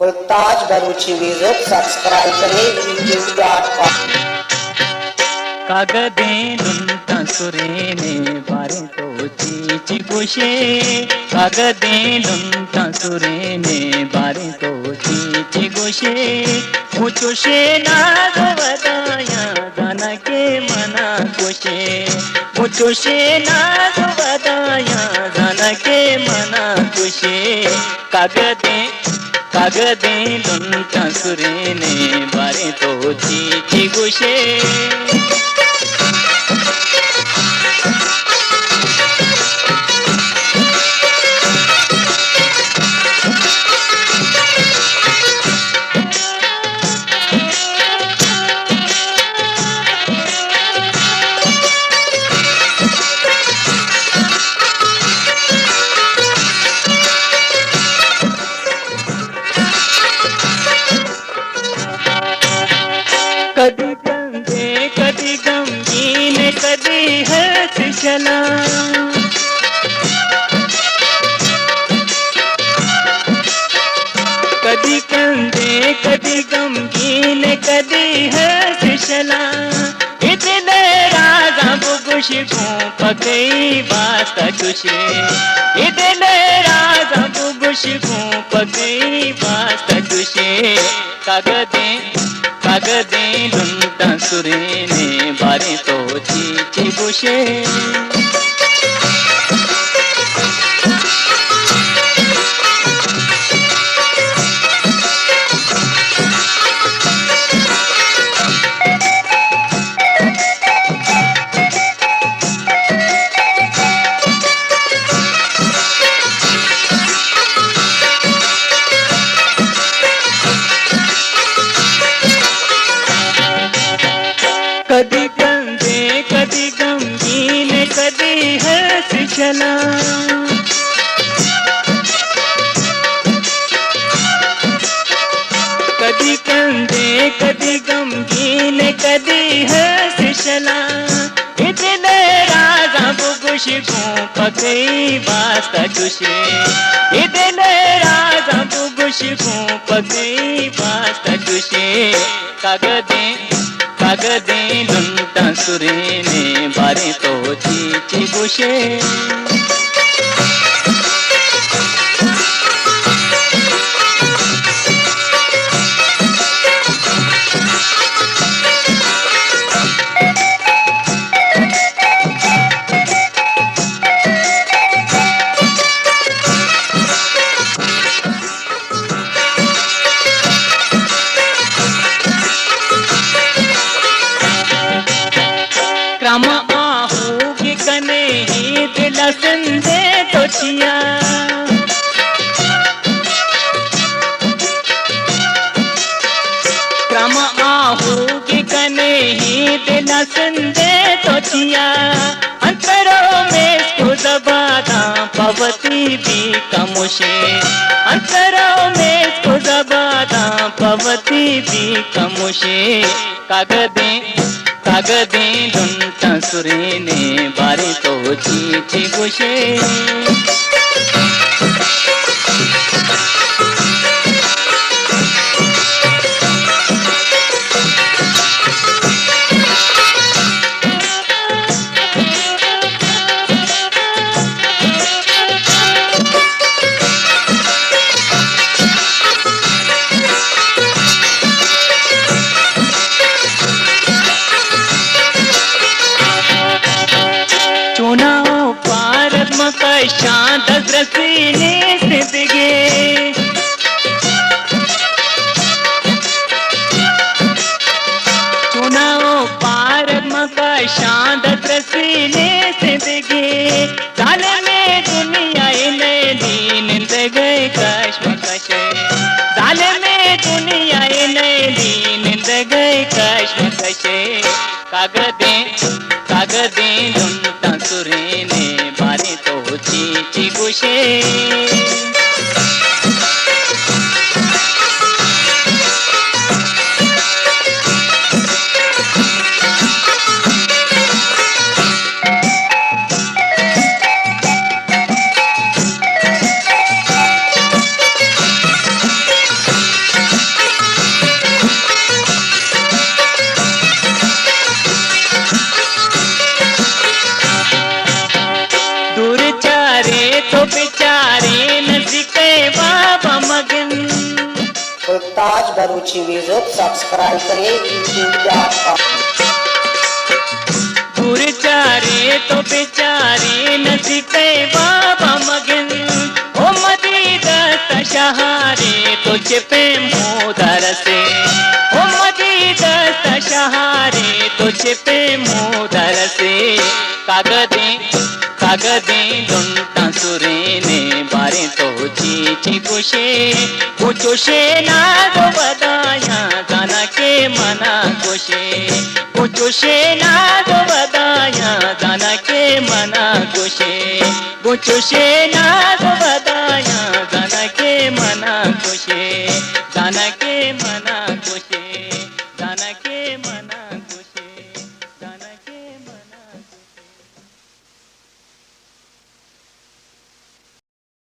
गुलताज बरूची music subscribe करें youtube.com। Kagde लुंटा सुरेने बारे तो चीची कुशे कागदे लुंटा सुरेने बारे तो चीची कुशे मुचुशे ना वदाया दाना के मना कुशे मुचुशे ना वदाया दाना के मना कुशे कागदे लुंटा सुरेने बारे तो चीची कुशे कदी गंगे कदी गमगीन कदी हंस चला कदी कंधे कदी गमगीन कदी हंस चला इतने राजा बुगुश को पकई वास्ता कुशे इतने राजा बुगुश को पकई वास्ता कुशे कागदे लुंटा सुरेने बारे तो चीची बुशे कदी कंधे कदी गमगीन कदी हंस चला कदी कंधे कदी गमगीन कदी हंस चला इतने राजा बुगुश को पकई वास्ता कुशे इतने राजा बुगुश को पकई वास्ता कुशे कागदे लुंटा सुरेने बारे तो चीची बुशे क्रम आहूगी कने ही दिल संदे तोचिया क्रम आहूगी कने ही दिल संदे तोचिया अंतरों में इसको दबादा पवती भी कमुशे अंतरों में इसको दबादा पवती भी कमुशे कागदे लुंटा सुरेने बारे तो चीची गुशे शांत रसीने जिंदगी चुनाव पार मका शांत रसीने जिंदगी साल में दुनिया ने दीन गए कश्मकश साल में दुनिया ने दीन गए कश्मकश कागदे लुंटा सुरेने बारे तो चीची गुशे ताज बरूची म्यूजिक सब्सक्राइब करें youtube.com। गुरचारे तो बेचारे नसीते बाबा मगन ओ मदी दस्त शहारे तो चिपे मुदर से ओ मदी दस्त शहारे तो चिपे मुदर से कागदे लुंटा सुरेने बारे तो चीची कुशे ना दो बदाया जाना के मना कुशे ना दो बदाया जाना के मना कुशे ना दो बदाया जाना के मना जाना के मना